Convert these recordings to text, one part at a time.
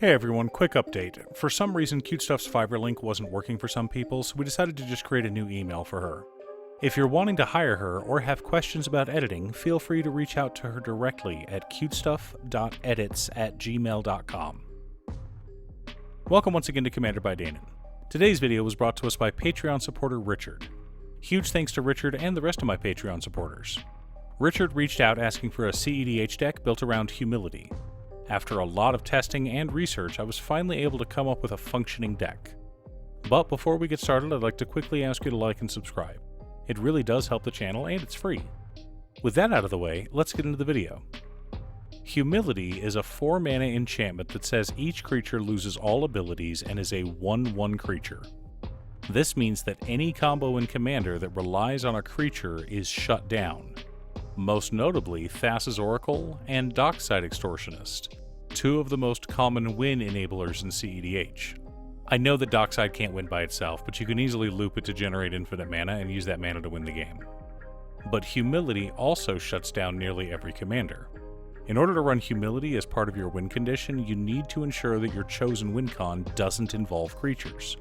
Hey everyone, quick update. For some reason, cutestuff's Fiverr link wasn't working for some people, so we decided to just create a new email for her. If you're wanting to hire her or have questions about editing, feel free to reach out to her directly at cutestuff.edits@gmail.com. Welcome once again to Commander by Danon. Today's video was brought to us by Patreon supporter Richard. Huge thanks to Richard and the rest of my Patreon supporters. Richard reached out asking for a cEDH deck built around humility. After a lot of testing and research, I was finally able to come up with a functioning deck. But before we get started, I'd like to quickly ask you to like and subscribe. It really does help the channel and it's free. With that out of the way, let's get into the video. Humility is a 4-mana enchantment that says each creature loses all abilities and is a 1/1 creature. This means that any combo in Commander that relies on a creature is shut down. Most notably, Thassa's Oracle and Dockside Extortionist, two of the most common win enablers in cEDH. I know that Dockside can't win by itself, but you can easily loop it to generate infinite mana and use that mana to win the game. But Humility also shuts down nearly every commander. In order to run Humility as part of your win condition, you need to ensure that your chosen win con doesn't involve creatures.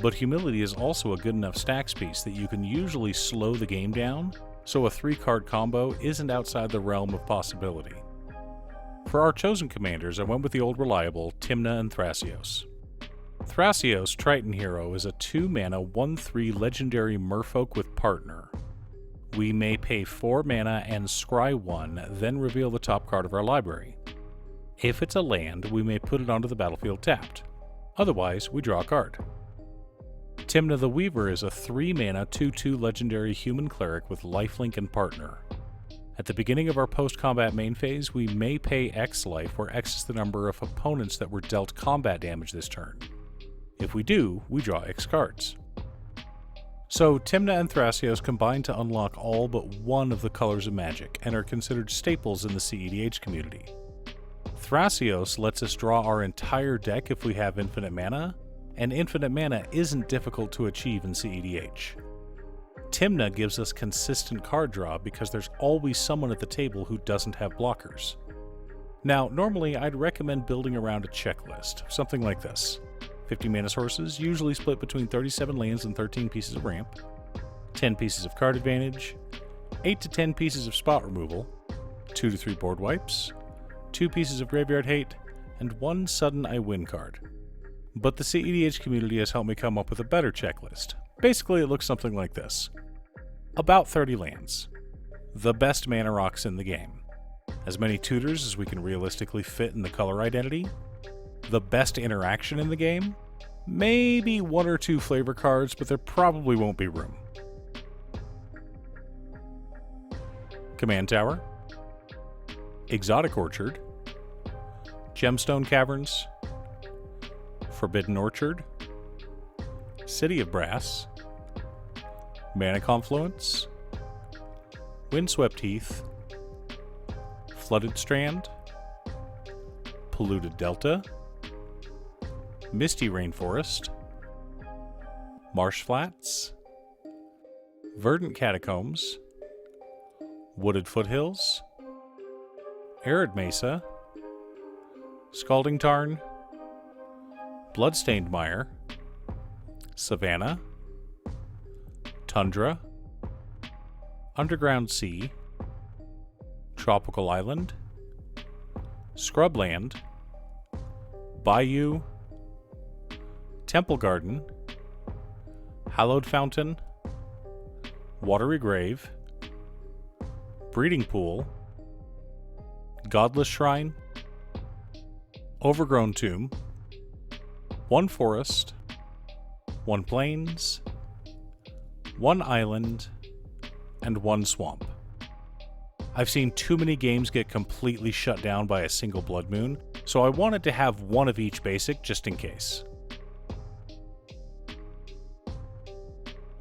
But Humility is also a good enough stacks piece that you can usually slow the game down, so a 3-card combo isn't outside the realm of possibility. For our chosen commanders, I went with the old reliable Tymna and Thrasios. Thrasios, Triton Hero, is a 2-mana 1/3 legendary merfolk with partner. We may pay 4 mana and scry 1, then reveal the top card of our library. If it's a land, we may put it onto the battlefield tapped. Otherwise, we draw a card. Tymna the Weaver is a 3-mana 2/2 legendary human cleric with lifelink and partner. At the beginning of our post-combat main phase, we may pay X life, where X is the number of opponents that were dealt combat damage this turn. If we do, we draw X cards. So Tymna and Thrasios combine to unlock all but one of the colors of magic, and are considered staples in the cEDH community. Thrasios lets us draw our entire deck if we have infinite mana, and infinite mana isn't difficult to achieve in cEDH. Tymna gives us consistent card draw because there's always someone at the table who doesn't have blockers. Now, normally I'd recommend building around a checklist, something like this. 50 mana sources, usually split between 37 lands and 13 pieces of ramp, 10 pieces of card advantage, 8 to 10 pieces of spot removal, 2 to 3 board wipes, 2 pieces of graveyard hate, and 1 sudden I win card. But the cEDH community has helped me come up with a better checklist. Basically, it looks something like this. About 30 lands. The best mana rocks in the game. As many tutors as we can realistically fit in the color identity. The best interaction in the game. Maybe 1 or 2 flavor cards, but there probably won't be room. Command Tower. Exotic Orchard. Gemstone Caverns. Forbidden Orchard, City of Brass, Mana Confluence, Windswept Heath, Flooded Strand, Polluted Delta, Misty Rainforest, Marsh Flats, Verdant Catacombs, Wooded Foothills, Arid Mesa, Scalding Tarn, Bloodstained Mire, Savannah, Tundra, Underground Sea, Tropical Island, Scrubland, Bayou, Temple Garden, Hallowed Fountain, Watery Grave, Breeding Pool, Godless Shrine, Overgrown Tomb, 1 forest, 1 plains, 1 island, and 1 swamp. I've seen too many games get completely shut down by a single blood moon, so I wanted to have 1 of each basic just in case.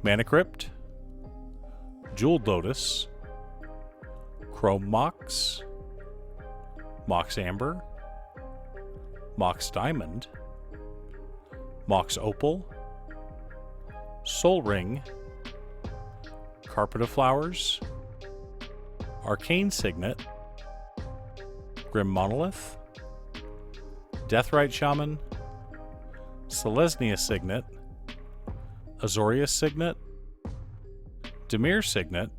Mana Crypt, Jeweled Lotus, Chrome Mox, Mox Amber, Mox Diamond, Mox Opal, Soul Ring, Carpet of Flowers, Arcane Signet, Grim Monolith, Deathrite Shaman, Selesnya Signet, Azorius Signet, Dimir Signet,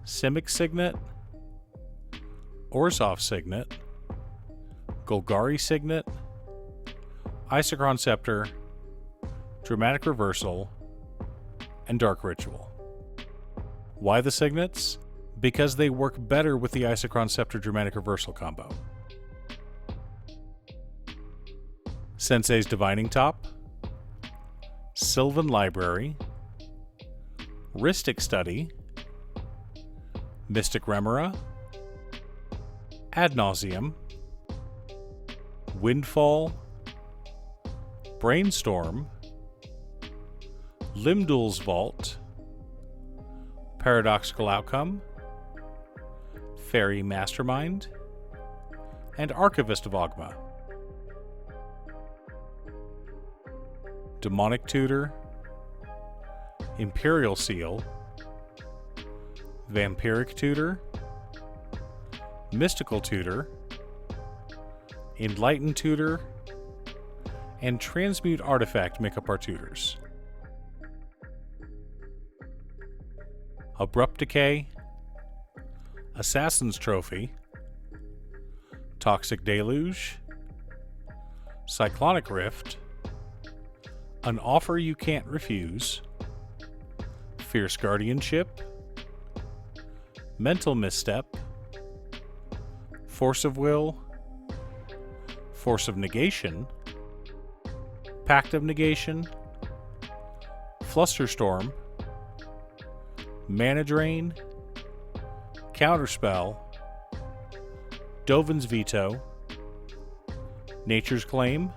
Simic Signet, Orzhov Signet, Golgari Signet, Isochron Scepter, Dramatic Reversal, and Dark Ritual. Why the Signets? Because they work better with the Isochron Scepter Dramatic Reversal combo. Sensei's Divining Top, Sylvan Library, Rhystic Study, Mystic Remora, Ad Nauseam, Windfall, Brainstorm, Limdul's Vault, Paradoxical Outcome, Fairy Mastermind, and Archivist of Ogma. Demonic Tutor, Imperial Seal, Vampiric Tutor, Mystical Tutor, Enlightened Tutor, and Transmute Artifact make up our tutors. Abrupt Decay, Assassin's Trophy, Toxic Deluge, Cyclonic Rift, An Offer You Can't Refuse, Fierce Guardianship, Mental Misstep, Force of Will, Force of Negation, Pact of Negation, Flusterstorm, Mana Drain, Counterspell, Dovin's Veto, Nature's Claim,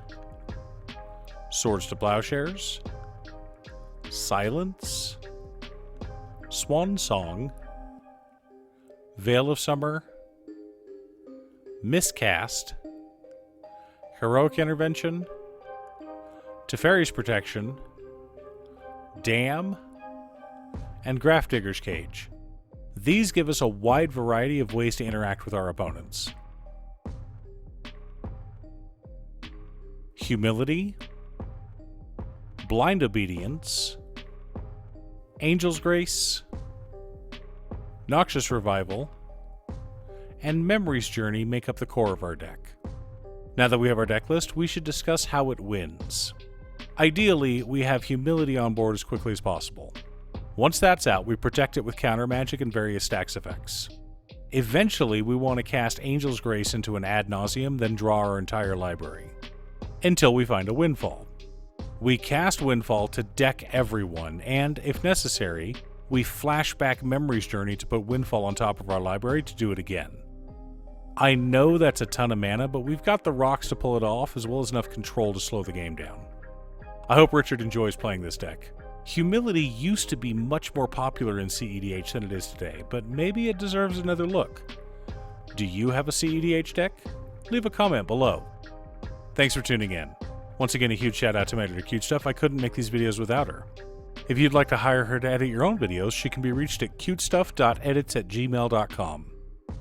Swords to Plowshares, Silence, Swan Song, Veil of Summer, Miscast, Heroic Intervention, Teferi's Protection, Dam, and Grafdigger's Cage. These give us a wide variety of ways to interact with our opponents. Humility, Blind Obedience, Angel's Grace, Noxious Revival, and Memory's Journey make up the core of our deck. Now that we have our deck list, we should discuss how it wins. Ideally, we have Humility on board as quickly as possible. Once that's out, we protect it with counter magic and various stacks effects. Eventually, we want to cast Angel's Grace into an Ad Nauseam, then draw our entire library. Until we find a Windfall. We cast Windfall to deck everyone, and, if necessary, we flash back Memory's Journey to put Windfall on top of our library to do it again. I know that's a ton of mana, but we've got the rocks to pull it off, as well as enough control to slow the game down. I hope Richard enjoys playing this deck. Humility used to be much more popular in cEDH than it is today, but maybe it deserves another look. Do you have a cEDH deck? Leave a comment below. Thanks for tuning in. Once again, a huge shout out to my editor cutestuff. I couldn't make these videos without her. If you'd like to hire her to edit your own videos, she can be reached at cutestuff.edits@gmail.com.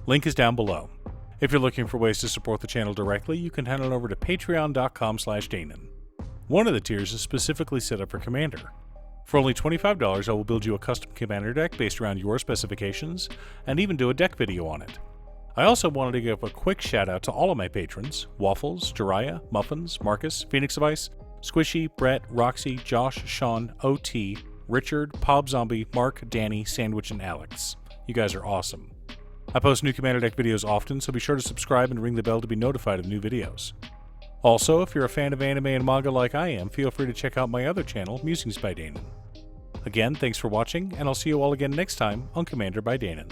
Link is down below. If you're looking for ways to support the channel directly, you can head on over to patreon.com/Danon. One of the tiers is specifically set up for Commander. For only $25, I will build you a custom Commander deck based around your specifications, and even do a deck video on it. I also wanted to give a quick shout out to all of my patrons: Waffles, Jiraiya, Muffins, Marcus, Phoenix of Ice, Squishy, Brett, Roxy, Josh, Sean, OT, Richard, Pob Zombie, Mark, Danny, Sandwich, and Alex. You guys are awesome. I post new Commander deck videos often, so be sure to subscribe and ring the bell to be notified of new videos. Also, if you're a fan of anime and manga like I am, feel free to check out my other channel, Musings by Danon. Again, thanks for watching, and I'll see you all again next time on Commander by Danon.